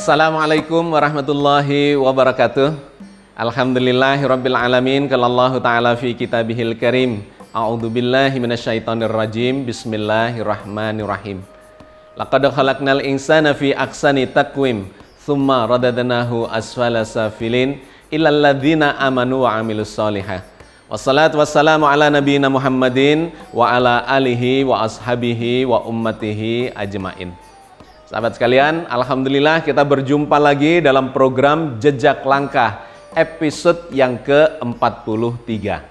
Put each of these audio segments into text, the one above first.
Assalamualaikum warahmatullahi wabarakatuh. Alhamdulillahirabbil alamin. Qala Allahu ta'ala fi kitabihil karim. A'udzubillahi minasyaitonir rajim. Bismillahirrahmanirrahim. Laqad khalaqnal insana fi ahsani taqwim, tsumma radadnahu asfala safilin illal ladzina amanu wa 'amilus sholihat. Wassalatu wassalamu ala nabiyyina Muhammadin wa ala alihi wa ashabihi wa ummatihi ajmain. Sahabat sekalian, alhamdulillah kita berjumpa lagi dalam program Jejak Langkah episode yang ke-43.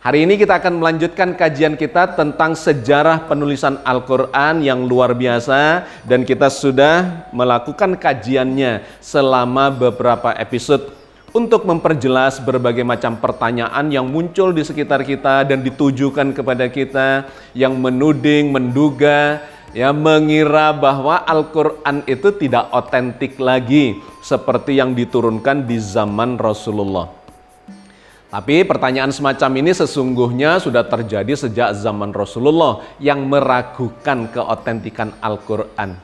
Hari ini kita akan melanjutkan kajian kita tentang sejarah penulisan Al-Quran yang luar biasa, dan kita sudah melakukan kajiannya selama beberapa episode untuk memperjelas berbagai macam pertanyaan yang muncul di sekitar kita dan ditujukan kepada kita, yang menuding, menduga, mengira bahwa Al-Quran itu tidak otentik lagi seperti yang diturunkan di zaman Rasulullah. Tapi pertanyaan semacam ini sesungguhnya sudah terjadi sejak zaman Rasulullah yang meragukan keotentikan Al-Quran.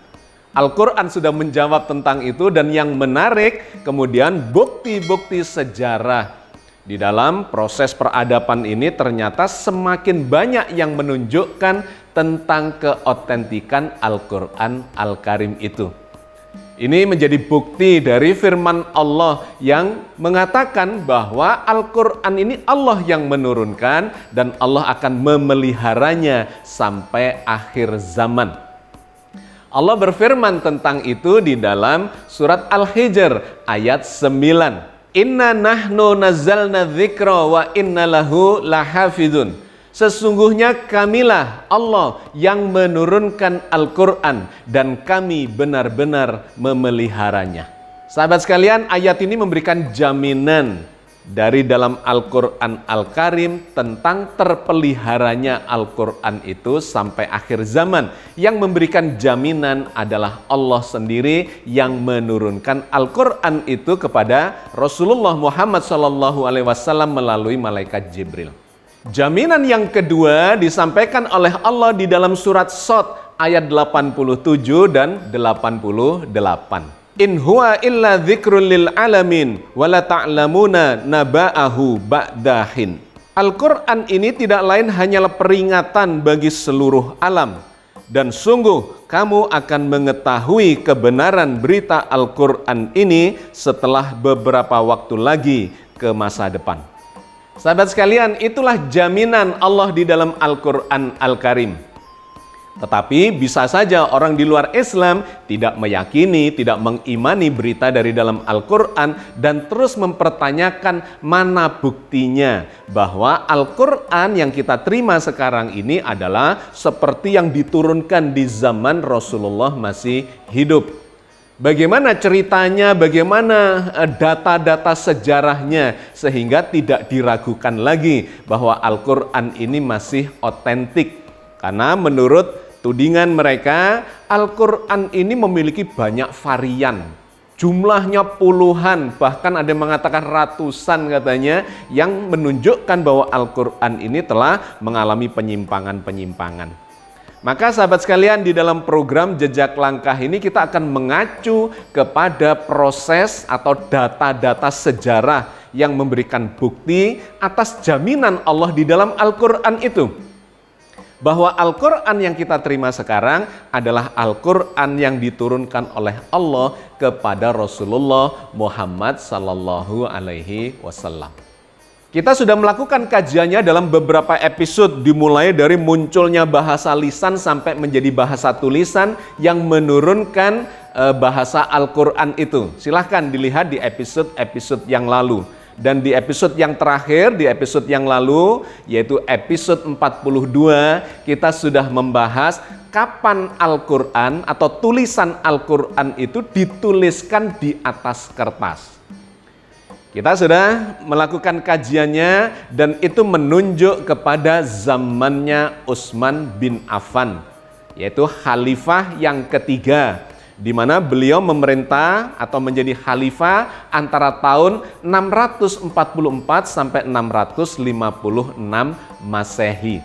Al-Quran sudah menjawab tentang itu, dan yang menarik kemudian bukti-bukti sejarah di dalam proses peradaban ini ternyata semakin banyak yang menunjukkan tentang keotentikan Al-Quran Al-Karim itu. Ini menjadi bukti dari firman Allah yang mengatakan bahwa Al-Quran ini Allah yang menurunkan dan Allah akan memeliharanya sampai akhir zaman. Allah berfirman tentang itu di dalam surat Al-Hijr ayat 9. Inna nahnu nazzalna dzikra wa inna lahu lahafidun. Sesungguhnya kamilah Allah yang menurunkan Al-Quran dan kami benar-benar memeliharanya. Sahabat sekalian, ayat ini memberikan jaminan dari dalam Al-Quran Al-Karim tentang terpeliharanya Al-Quran itu sampai akhir zaman. Yang memberikan jaminan adalah Allah sendiri yang menurunkan Al-Quran itu kepada Rasulullah Muhammad SAW melalui malaikat Jibril. Jaminan yang kedua disampaikan oleh Allah di dalam surat Shad ayat 87 dan 88. In huwa illa dzikrul lil alamin wa la ta'lamuna naba'ahu ba'dahin. Al-Quran ini tidak lain hanyalah peringatan bagi seluruh alam, dan sungguh kamu akan mengetahui kebenaran berita Al-Quran ini setelah beberapa waktu lagi ke masa depan. Sahabat sekalian, itulah jaminan Allah di dalam Al-Quran Al-Karim. Tetapi bisa saja orang di luar Islam tidak meyakini, tidak mengimani berita dari dalam Al-Quran dan terus mempertanyakan mana buktinya bahwa Al-Quran yang kita terima sekarang ini adalah seperti yang diturunkan di zaman Rasulullah masih hidup. Bagaimana ceritanya, bagaimana data-data sejarahnya sehingga tidak diragukan lagi bahwa Al-Quran ini masih otentik. Karena menurut tudingan mereka, Al-Quran ini memiliki banyak varian. Jumlahnya puluhan, bahkan ada yang mengatakan ratusan katanya, yang menunjukkan bahwa Al-Quran ini telah mengalami penyimpangan-penyimpangan. Maka sahabat sekalian, di dalam program Jejak Langkah ini kita akan mengacu kepada proses atau data-data sejarah yang memberikan bukti atas jaminan Allah di dalam Al-Quran itu. Bahwa Al-Quran yang kita terima sekarang adalah Al-Quran yang diturunkan oleh Allah kepada Rasulullah Muhammad SAW. Kita sudah melakukan kajiannya dalam beberapa episode, dimulai dari munculnya bahasa lisan sampai menjadi bahasa tulisan yang menurunkan bahasa Al-Quran itu. Silahkan dilihat di episode-episode yang lalu. Dan di episode yang terakhir, di episode yang lalu, yaitu episode 42, kita sudah membahas kapan Al-Quran atau tulisan Al-Quran itu dituliskan di atas kertas. Kita sudah melakukan kajiannya dan itu menunjuk kepada zamannya Utsman bin Affan, yaitu khalifah yang ketiga, di mana beliau memerintah atau menjadi khalifah antara tahun 644 sampai 656 Masehi.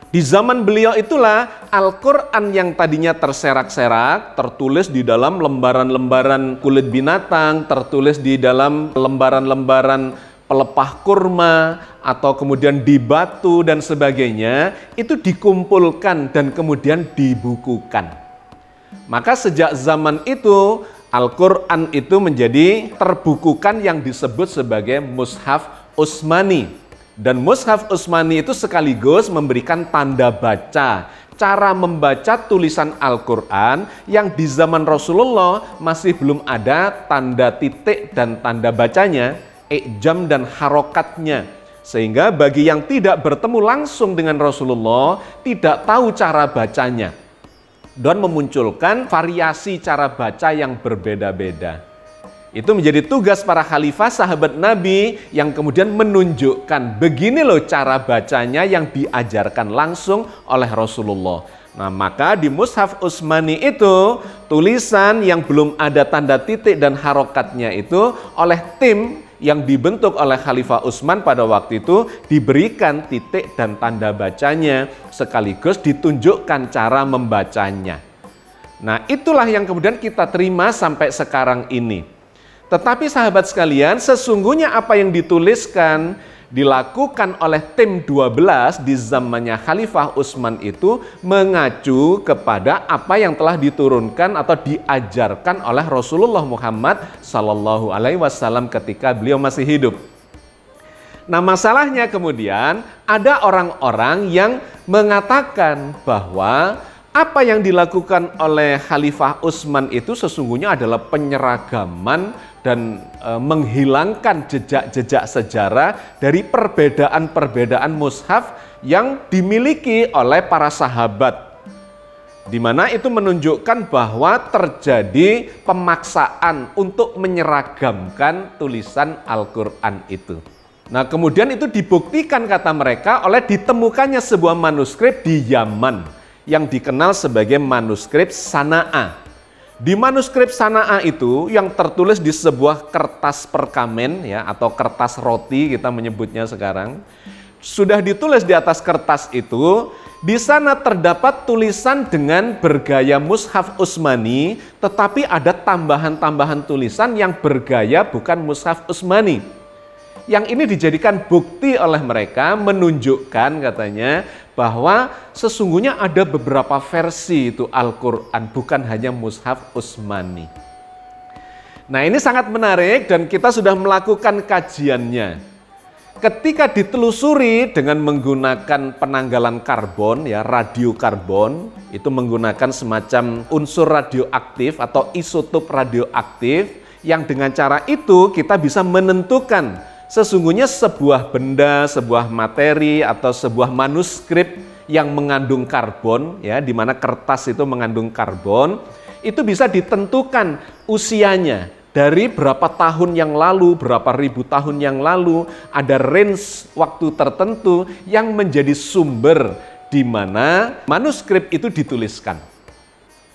Di zaman beliau itulah Al-Quran yang tadinya terserak-serak, tertulis di dalam lembaran-lembaran kulit binatang, tertulis di dalam lembaran-lembaran pelepah kurma, atau kemudian di batu dan sebagainya, itu dikumpulkan dan kemudian dibukukan. Maka sejak zaman itu, Al-Quran itu menjadi terbukukan yang disebut sebagai Mushaf Utsmani. Dan Mushaf Utsmani itu sekaligus memberikan tanda baca, cara membaca tulisan Al-Quran yang di zaman Rasulullah masih belum ada tanda titik dan tanda bacanya, i'jam dan harokatnya. Sehingga bagi yang tidak bertemu langsung dengan Rasulullah, tidak tahu cara bacanya. Dan memunculkan variasi cara baca yang berbeda-beda. Itu menjadi tugas para khalifah sahabat Nabi yang kemudian menunjukkan begini loh cara bacanya yang diajarkan langsung oleh Rasulullah. Nah, maka di Mushaf Utsmani itu tulisan yang belum ada tanda titik dan harokatnya itu oleh tim yang dibentuk oleh Khalifah Utsman pada waktu itu diberikan titik dan tanda bacanya sekaligus ditunjukkan cara membacanya. Nah, itulah yang kemudian kita terima sampai sekarang ini. Tetapi sahabat sekalian, sesungguhnya apa yang dituliskan, dilakukan oleh tim 12 di zamannya Khalifah Utsman itu mengacu kepada apa yang telah diturunkan atau diajarkan oleh Rasulullah Muhammad SAW ketika beliau masih hidup. Nah, masalahnya kemudian ada orang-orang yang mengatakan bahwa apa yang dilakukan oleh Khalifah Utsman itu sesungguhnya adalah penyeragaman dan menghilangkan jejak-jejak sejarah dari perbedaan-perbedaan mushaf yang dimiliki oleh para sahabat. Di mana itu menunjukkan bahwa terjadi pemaksaan untuk menyeragamkan tulisan Al-Quran itu. Nah, kemudian itu dibuktikan kata mereka oleh ditemukannya sebuah manuskrip di Yaman yang dikenal sebagai manuskrip Sana'a. Di manuskrip Sana'a itu yang tertulis di sebuah kertas perkamen ya atau kertas roti kita menyebutnya sekarang, sudah ditulis di atas kertas itu, di sana terdapat tulisan dengan bergaya Mushaf Utsmani, tetapi ada tambahan-tambahan tulisan yang bergaya bukan Mushaf Utsmani. Yang ini dijadikan bukti oleh mereka menunjukkan katanya bahwa sesungguhnya ada beberapa versi itu Al-Quran, bukan hanya Mushaf Utsmani. Nah, ini sangat menarik dan kita sudah melakukan kajiannya. Ketika ditelusuri dengan menggunakan penanggalan karbon, ya radiokarbon, itu menggunakan semacam unsur radioaktif atau isotop radioaktif, yang dengan cara itu kita bisa menentukan sesungguhnya sebuah benda, sebuah materi atau sebuah manuskrip yang mengandung karbon, ya, di mana kertas itu mengandung karbon, itu bisa ditentukan usianya dari berapa tahun yang lalu, berapa ribu tahun yang lalu, ada range waktu tertentu yang menjadi sumber di mana manuskrip itu dituliskan.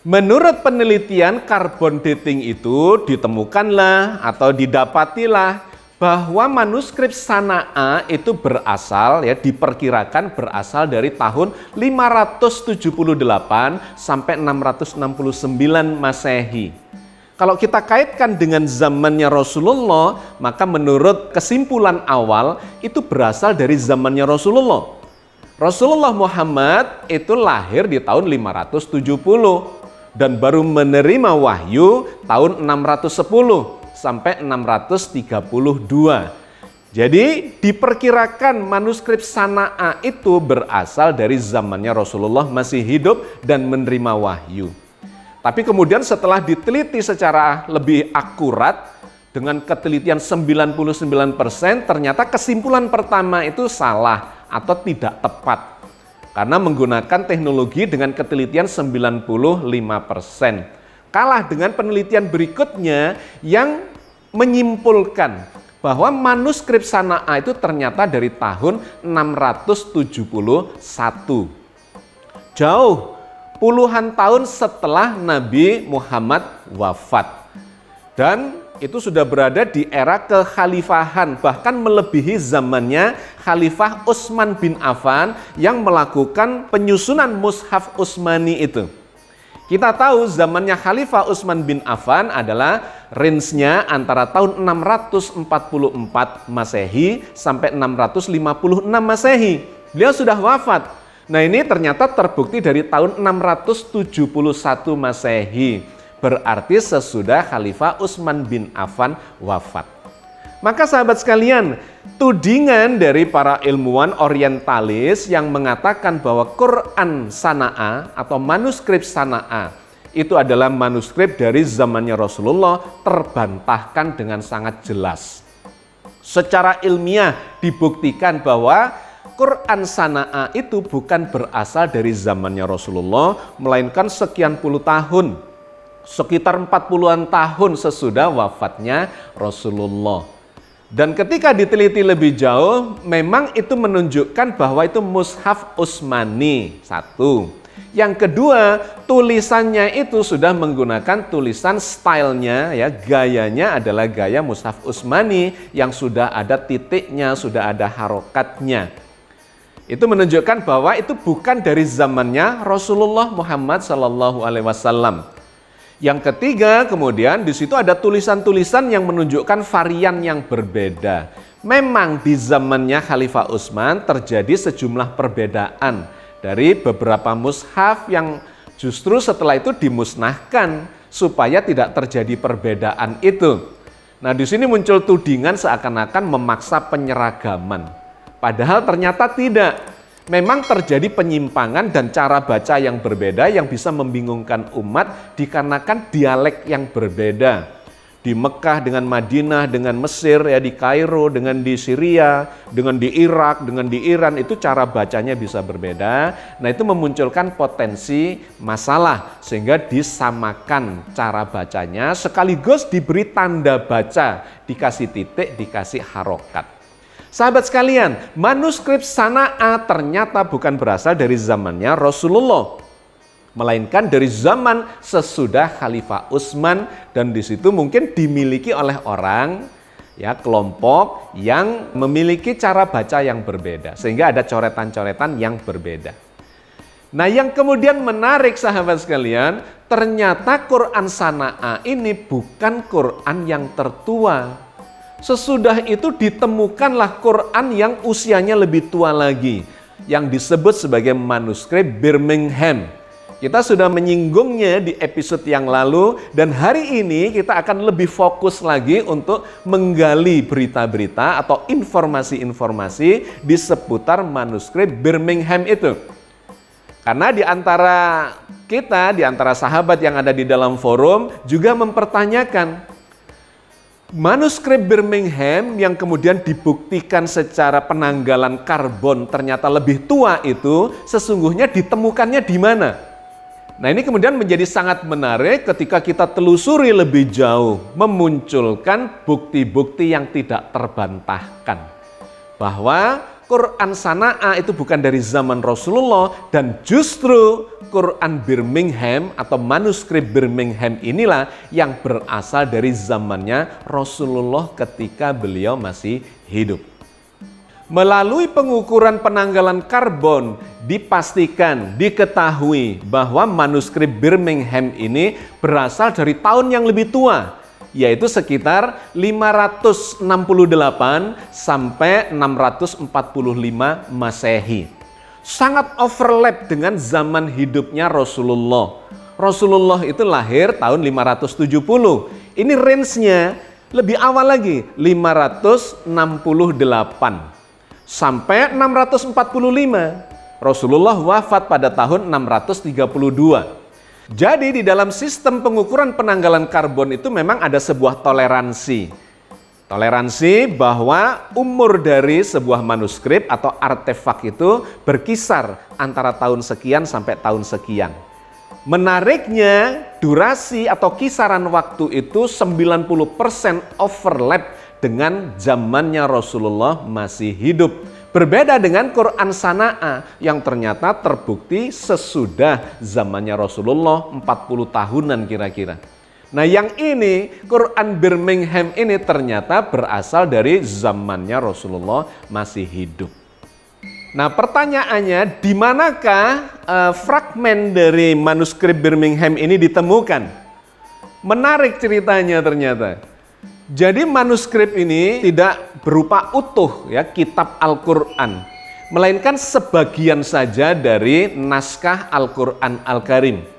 Menurut penelitian carbon dating itu ditemukanlah atau didapatilah bahwa manuskrip Sana'a itu berasal, ya diperkirakan berasal dari tahun 578 sampai 669 Masehi. Kalau kita kaitkan dengan zamannya Rasulullah, maka menurut kesimpulan awal itu berasal dari zamannya Rasulullah. Rasulullah Muhammad itu lahir di tahun 570 dan baru menerima wahyu tahun 610. Sampai 632. Jadi diperkirakan manuskrip Sana'a itu berasal dari zamannya Rasulullah masih hidup dan menerima wahyu. Tapi kemudian setelah diteliti secara lebih akurat dengan ketelitian 99%, ternyata kesimpulan pertama itu salah atau tidak tepat. Karena menggunakan teknologi dengan ketelitian 95%. Kalah dengan penelitian berikutnya yang menyimpulkan bahwa manuskrip Sana'a itu ternyata dari tahun 671. Jauh puluhan tahun setelah Nabi Muhammad wafat. Dan itu sudah berada di era kekhalifahan, bahkan melebihi zamannya Khalifah Utsman bin Affan yang melakukan penyusunan mushaf Utsmani itu. Kita tahu zamannya Khalifah Utsman bin Affan adalah range-nya antara tahun 644 Masehi sampai 656 Masehi. Beliau sudah wafat. Nah, ini ternyata terbukti dari tahun 671 Masehi. Berarti sesudah Khalifah Utsman bin Affan wafat. Maka sahabat sekalian, tudingan dari para ilmuwan orientalis yang mengatakan bahwa Quran Sana'a atau manuskrip Sana'a itu adalah manuskrip dari zamannya Rasulullah terbantahkan dengan sangat jelas. Secara ilmiah dibuktikan bahwa Quran Sana'a itu bukan berasal dari zamannya Rasulullah, melainkan sekian puluh tahun, sekitar 40-an tahun sesudah wafatnya Rasulullah. Dan ketika diteliti lebih jauh, memang itu menunjukkan bahwa itu mushaf Utsmani, satu. Yang kedua, tulisannya itu sudah menggunakan tulisan stylenya, ya, gayanya adalah gaya mushaf Utsmani yang sudah ada titiknya, sudah ada harokatnya. Itu menunjukkan bahwa itu bukan dari zamannya Rasulullah Muhammad SAW. Yang ketiga, kemudian di situ ada tulisan-tulisan yang menunjukkan varian yang berbeda. Memang di zamannya Khalifah Utsman terjadi sejumlah perbedaan dari beberapa mushaf yang justru setelah itu dimusnahkan supaya tidak terjadi perbedaan itu. Nah, di sini muncul tudingan seakan-akan memaksa penyeragaman. Padahal ternyata tidak. Memang terjadi penyimpangan dan cara baca yang berbeda yang bisa membingungkan umat dikarenakan dialek yang berbeda. Di Mekah dengan Madinah, dengan Mesir, ya, di Kairo, dengan di Syria, dengan di Irak, dengan di Iran, itu cara bacanya bisa berbeda. Nah, itu memunculkan potensi masalah sehingga disamakan cara bacanya sekaligus diberi tanda baca, dikasih titik, dikasih harokat. Sahabat sekalian, manuskrip Sana'a ternyata bukan berasal dari zamannya Rasulullah, melainkan dari zaman sesudah Khalifah Utsman, dan di situ mungkin dimiliki oleh orang, ya, kelompok yang memiliki cara baca yang berbeda, sehingga ada coretan-coretan yang berbeda. Nah, yang kemudian menarik sahabat sekalian, ternyata Quran Sana'a ini bukan Quran yang tertua. Sesudah itu ditemukanlah Quran yang usianya lebih tua lagi, yang disebut sebagai manuskrip Birmingham. Kita sudah menyinggungnya di episode yang lalu, dan hari ini kita akan lebih fokus lagi untuk menggali berita-berita atau informasi-informasi di seputar manuskrip Birmingham itu. Karena di antara kita, di antara sahabat yang ada di dalam forum juga mempertanyakan, manuskrip Birmingham yang kemudian dibuktikan secara penanggalan karbon ternyata lebih tua itu sesungguhnya ditemukannya di mana? Nah, ini kemudian menjadi sangat menarik ketika kita telusuri lebih jauh, memunculkan bukti-bukti yang tidak terbantahkan bahwa Quran Sana'a itu bukan dari zaman Rasulullah, dan justru Quran Birmingham atau manuskrip Birmingham inilah yang berasal dari zamannya Rasulullah ketika beliau masih hidup. Melalui pengukuran penanggalan karbon dipastikan, diketahui bahwa manuskrip Birmingham ini berasal dari tahun yang lebih tua, yaitu sekitar 568 sampai 645 Masehi. Sangat overlap dengan zaman hidupnya Rasulullah. Rasulullah itu lahir tahun 570. Ini range-nya lebih awal lagi, 568 sampai 645. Rasulullah wafat pada tahun 632. Jadi di dalam sistem pengukuran penanggalan karbon itu memang ada sebuah toleransi. Toleransi bahwa umur dari sebuah manuskrip atau artefak itu berkisar antara tahun sekian sampai tahun sekian. Menariknya, durasi atau kisaran waktu itu 90% overlap dengan zamannya Rasulullah masih hidup. Berbeda dengan Quran Sana'a yang ternyata terbukti sesudah zamannya Rasulullah 40 tahunan kira-kira. Nah yang ini, Quran Birmingham ini ternyata berasal dari zamannya Rasulullah masih hidup. Nah pertanyaannya, di manakah fragmen dari manuskrip Birmingham ini ditemukan? Menarik ceritanya ternyata. Jadi manuskrip ini tidak berupa utuh ya kitab Al-Quran, melainkan sebagian saja dari naskah Al-Quran Al-Karim.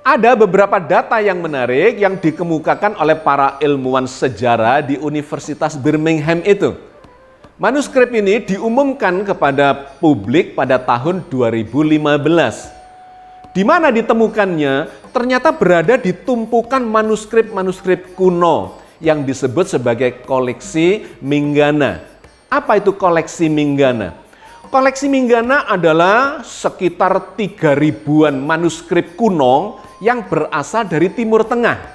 Ada beberapa data yang menarik yang dikemukakan oleh para ilmuwan sejarah di Universitas Birmingham itu. Manuskrip ini diumumkan kepada publik pada tahun 2015. Di mana ditemukannya? Ternyata berada di tumpukan manuskrip-manuskrip kuno yang disebut sebagai koleksi Minggana. Apa itu koleksi Minggana? Koleksi Minggana adalah sekitar 3.000-an manuskrip kuno yang berasal dari Timur Tengah.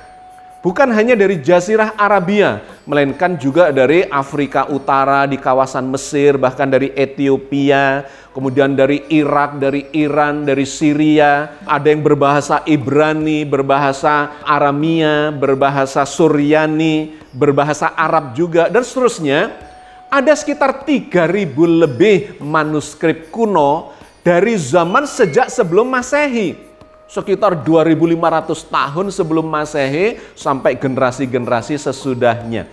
Bukan hanya dari Jazirah Arabia, melainkan juga dari Afrika Utara, di kawasan Mesir, bahkan dari Ethiopia, kemudian dari Irak, dari Iran, dari Syria. Ada yang berbahasa Ibrani, berbahasa Aramia, berbahasa Suryani, berbahasa Arab juga, dan seterusnya. Ada sekitar 3.000 lebih manuskrip kuno dari zaman sejak sebelum Masehi. Sekitar 2.500 tahun sebelum Masehi sampai generasi-generasi sesudahnya.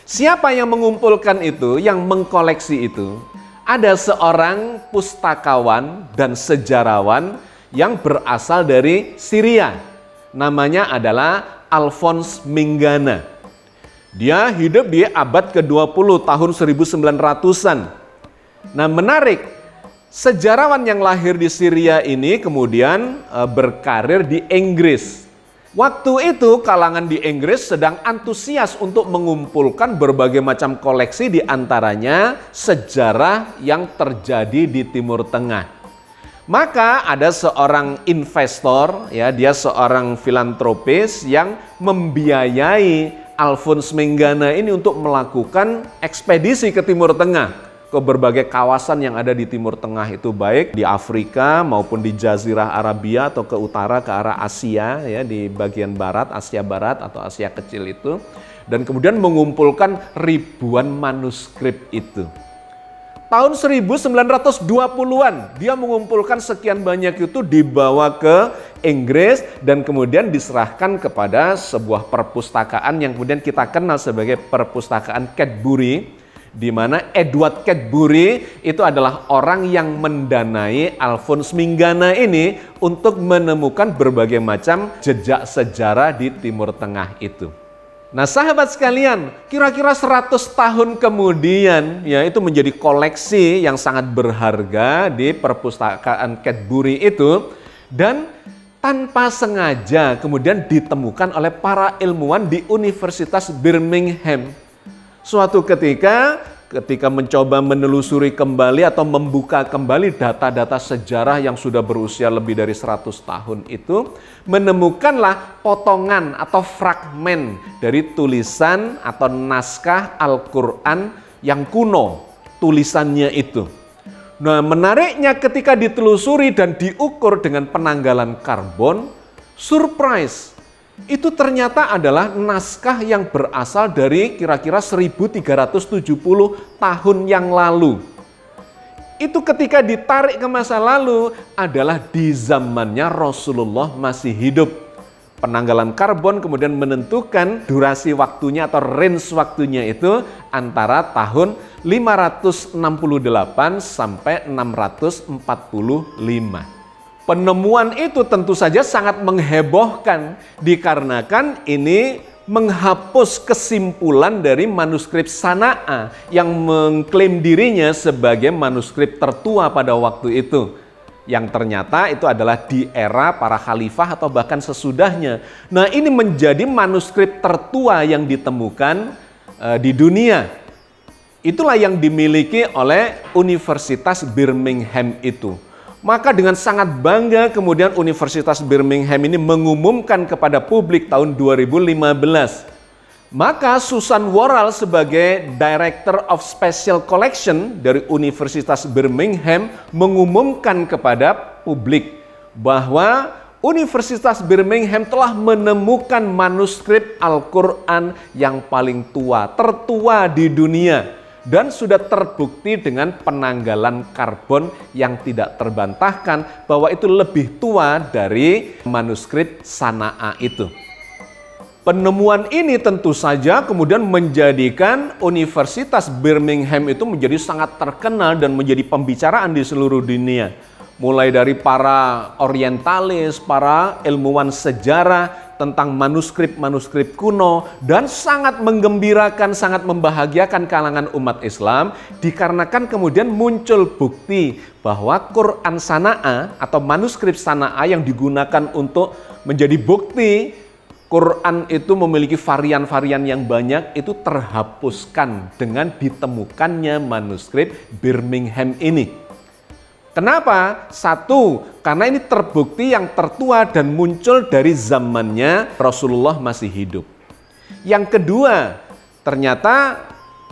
Siapa yang mengumpulkan itu, yang mengkoleksi itu? Ada seorang pustakawan dan sejarawan yang berasal dari Syria. Namanya adalah Alphonse Minggana. Dia hidup di abad ke-20 tahun 1900-an. Nah menarik. Sejarawan yang lahir di Syria ini kemudian berkarir di Inggris. Waktu itu kalangan di Inggris sedang antusias untuk mengumpulkan berbagai macam koleksi, di antaranya sejarah yang terjadi di Timur Tengah. Maka ada seorang investor, ya dia seorang filantropis yang membiayai Alphonse Minggana ini untuk melakukan ekspedisi ke Timur Tengah, ke berbagai kawasan yang ada di Timur Tengah itu, baik di Afrika maupun di Jazirah Arabia atau ke utara ke arah Asia, ya di bagian barat, Asia Barat atau Asia Kecil itu, dan kemudian mengumpulkan ribuan manuskrip itu. Tahun 1920-an dia mengumpulkan sekian banyak itu, dibawa ke Inggris dan kemudian diserahkan kepada sebuah perpustakaan yang kemudian kita kenal sebagai perpustakaan Cadbury, di mana Edward Cadbury itu adalah orang yang mendanai Alphonse Minggana ini untuk menemukan berbagai macam jejak sejarah di Timur Tengah itu. Nah sahabat sekalian, kira-kira 100 tahun kemudian ya itu menjadi koleksi yang sangat berharga di perpustakaan Cadbury itu, dan tanpa sengaja kemudian ditemukan oleh para ilmuwan di Universitas Birmingham. Suatu ketika mencoba menelusuri kembali atau membuka kembali data-data sejarah yang sudah berusia lebih dari 100 tahun itu, menemukanlah potongan atau fragmen dari tulisan atau naskah Al-Quran yang kuno, tulisannya itu. Nah menariknya ketika ditelusuri dan diukur dengan penanggalan karbon, surprise! Itu ternyata adalah naskah yang berasal dari kira-kira 1370 tahun yang lalu. Itu ketika ditarik ke masa lalu adalah di zamannya Rasulullah masih hidup. Penanggalan karbon kemudian menentukan durasi waktunya atau range waktunya itu antara tahun 568 sampai 645. Penemuan itu tentu saja sangat menghebohkan dikarenakan ini menghapus kesimpulan dari manuskrip Sana'a yang mengklaim dirinya sebagai manuskrip tertua pada waktu itu, yang ternyata itu adalah di era para khalifah atau bahkan sesudahnya. Nah ini menjadi manuskrip tertua yang ditemukan di dunia. Itulah yang dimiliki oleh Universitas Birmingham itu. Maka dengan sangat bangga kemudian Universitas Birmingham ini mengumumkan kepada publik tahun 2015. Maka Susan Worrall sebagai Director of Special Collection dari Universitas Birmingham mengumumkan kepada publik bahwa Universitas Birmingham telah menemukan manuskrip Al-Quran yang paling tua, tertua di dunia, dan sudah terbukti dengan penanggalan karbon yang tidak terbantahkan bahwa itu lebih tua dari manuskrip Sana'a itu. Penemuan ini tentu saja kemudian menjadikan Universitas Birmingham itu menjadi sangat terkenal dan menjadi pembicaraan di seluruh dunia. Mulai dari para orientalis, para ilmuwan sejarah tentang manuskrip-manuskrip kuno, dan sangat menggembirakan, sangat membahagiakan kalangan umat Islam dikarenakan kemudian muncul bukti bahwa Quran Sana'a atau manuskrip Sana'a yang digunakan untuk menjadi bukti Quran itu memiliki varian-varian yang banyak, itu terhapuskan dengan ditemukannya manuskrip Birmingham ini. Kenapa? Satu, karena ini terbukti yang tertua dan muncul dari zamannya Rasulullah masih hidup. Yang kedua, ternyata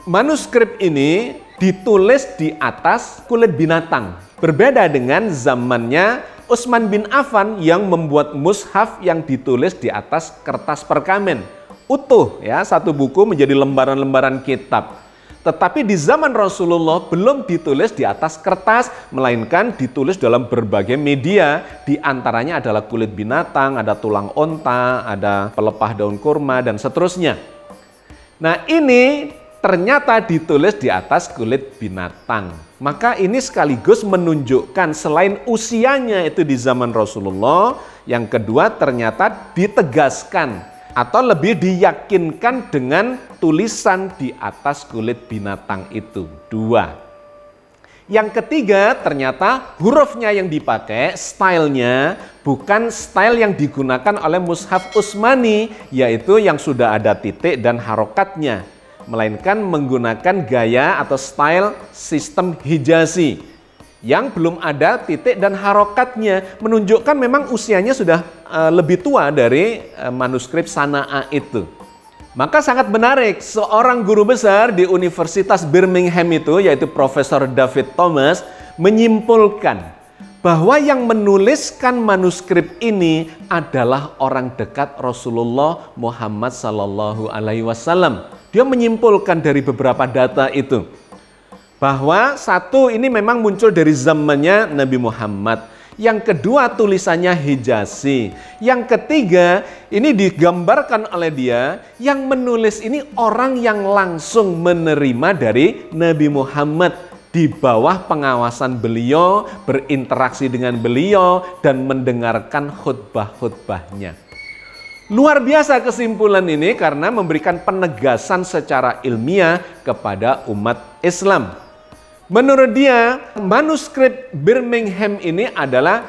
manuskrip ini ditulis di atas kulit binatang. Berbeda dengan zamannya Utsman bin Affan yang membuat mushaf yang ditulis di atas kertas perkamen. Utuh ya, satu buku menjadi lembaran-lembaran kitab. Tetapi di zaman Rasulullah belum ditulis di atas kertas, melainkan ditulis dalam berbagai media, di antaranya adalah kulit binatang, ada tulang onta, ada pelepah daun kurma, dan seterusnya. Nah ini ternyata ditulis di atas kulit binatang. Maka ini sekaligus menunjukkan selain usianya itu di zaman Rasulullah, yang kedua ternyata ditegaskan atau lebih diyakinkan dengan tulisan di atas kulit binatang itu. Dua. Yang ketiga, ternyata hurufnya yang dipakai, stylenya bukan style yang digunakan oleh mushaf Utsmani, yaitu yang sudah ada titik dan harokatnya, melainkan menggunakan gaya atau style sistem Hijazi yang belum ada titik dan harokatnya, menunjukkan memang usianya sudah lebih tua dari manuskrip Sana'a itu. Maka sangat menarik, seorang guru besar di Universitas Birmingham itu, yaitu Profesor David Thomas, menyimpulkan bahwa yang menuliskan manuskrip ini adalah orang dekat Rasulullah Muhammad SAW. Dia menyimpulkan dari beberapa data itu, bahwa satu, ini memang muncul dari zamannya Nabi Muhammad. Yang kedua, tulisannya Hijazi. Yang ketiga, ini digambarkan oleh dia, yang menulis ini orang yang langsung menerima dari Nabi Muhammad, di bawah pengawasan beliau, berinteraksi dengan beliau, dan mendengarkan khutbah-khutbahnya. Luar biasa kesimpulan ini karena memberikan penegasan secara ilmiah kepada umat Islam. Menurut dia, manuskrip Birmingham ini adalah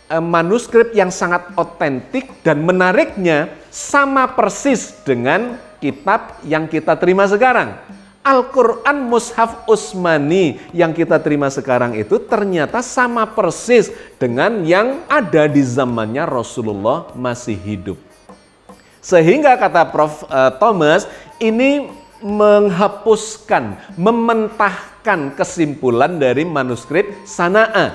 manuskrip yang sangat otentik, dan menariknya sama persis dengan kitab yang kita terima sekarang. Al-Quran Mushaf Utsmani yang kita terima sekarang itu ternyata sama persis dengan yang ada di zamannya Rasulullah masih hidup. Sehingga kata Prof. Thomas, ini menghapuskan, mementahkan kesimpulan dari manuskrip Sana'a,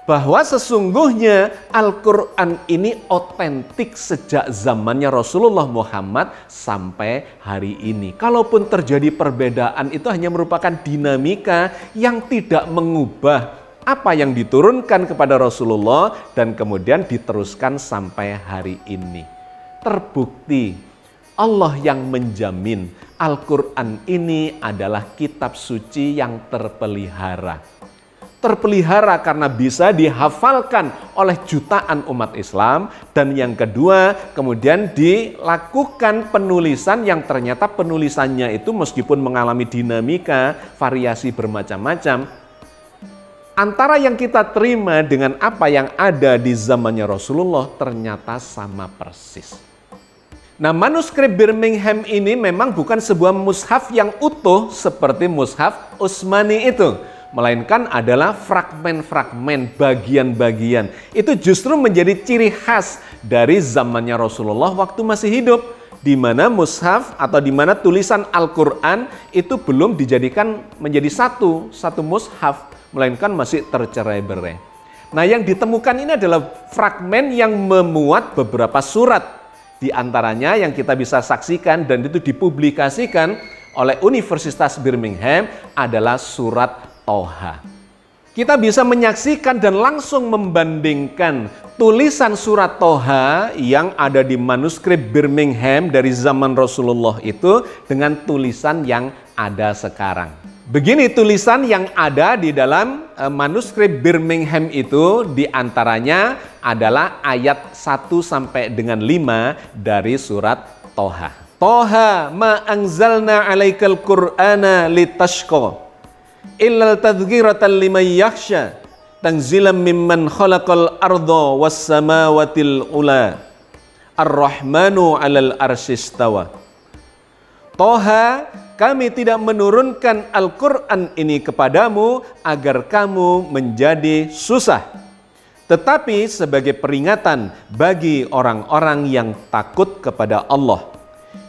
bahwa sesungguhnya Al-Quran ini otentik sejak zamannya Rasulullah Muhammad sampai hari ini. Kalaupun terjadi perbedaan, itu hanya merupakan dinamika yang tidak mengubah apa yang diturunkan kepada Rasulullah dan kemudian diteruskan sampai hari ini. Terbukti Allah yang menjamin Al-Quran ini adalah kitab suci yang terpelihara. Terpelihara karena bisa dihafalkan oleh jutaan umat Islam. Dan yang kedua, kemudian dilakukan penulisan yang ternyata penulisannya itu meskipun mengalami dinamika, variasi bermacam-macam, antara yang kita terima dengan apa yang ada di zamannya Rasulullah ternyata sama persis. Nah, manuskrip Birmingham ini memang bukan sebuah mushaf yang utuh seperti mushaf Utsmani itu, melainkan adalah fragmen-fragmen, bagian-bagian. Itu justru menjadi ciri khas dari zamannya Rasulullah waktu masih hidup, di mana mushaf atau di mana tulisan Al-Quran itu belum dijadikan menjadi satu mushaf, melainkan masih tercerai-berai. Nah, yang ditemukan ini adalah fragmen yang memuat beberapa surat. Di antaranya yang kita bisa saksikan dan itu dipublikasikan oleh Universitas Birmingham adalah surat Toha. Kita bisa menyaksikan dan langsung membandingkan tulisan surat Toha yang ada di manuskrip Birmingham dari zaman Rasulullah itu dengan tulisan yang ada sekarang. Begini tulisan yang ada di dalam manuskrip Birmingham itu, diantaranya adalah ayat 1 sampai dengan 5 dari surat Toha. Toha ma anzalna alaikal qur'ana litashqa illal tadhkiratan liman yakhsha tanzilan mimman khalaqal arda was samawatil ula ar-rahmanu 'alal arsyistawa. Toha, kami tidak menurunkan Al-Quran ini kepadamu agar kamu menjadi susah, tetapi sebagai peringatan bagi orang-orang yang takut kepada Allah,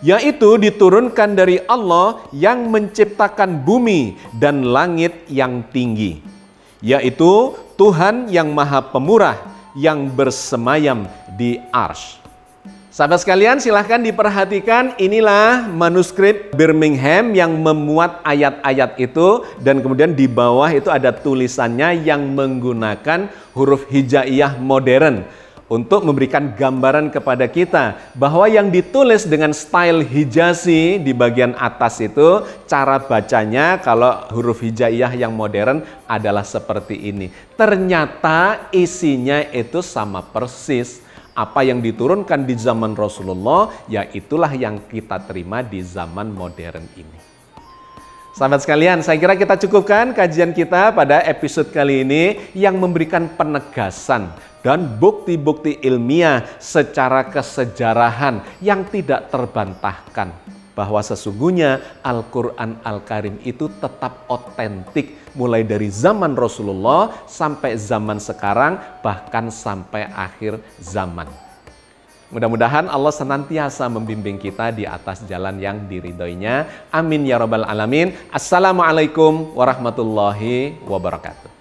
yaitu diturunkan dari Allah yang menciptakan bumi dan langit yang tinggi, yaitu Tuhan yang Maha Pemurah yang bersemayam di arsy. Sahabat sekalian, silahkan diperhatikan, inilah manuskrip Birmingham yang memuat ayat-ayat itu, dan kemudian di bawah itu ada tulisannya yang menggunakan huruf hijaiyah modern untuk memberikan gambaran kepada kita bahwa yang ditulis dengan style Hijazi di bagian atas itu, cara bacanya kalau huruf hijaiyah yang modern adalah seperti ini. Ternyata isinya itu sama persis. Apa yang diturunkan di zaman Rasulullah, ya itulah yang kita terima di zaman modern ini. Sahabat sekalian, saya kira kita cukupkan kajian kita pada episode kali ini yang memberikan penegasan dan bukti-bukti ilmiah secara kesejarahan yang tidak terbantahkan bahwa sesungguhnya Al-Quran Al-Karim itu tetap otentik mulai dari zaman Rasulullah sampai zaman sekarang, bahkan sampai akhir zaman. Mudah-mudahan Allah senantiasa membimbing kita di atas jalan yang diridhoinya. Amin ya rabbal alamin. Assalamualaikum warahmatullahi wabarakatuh.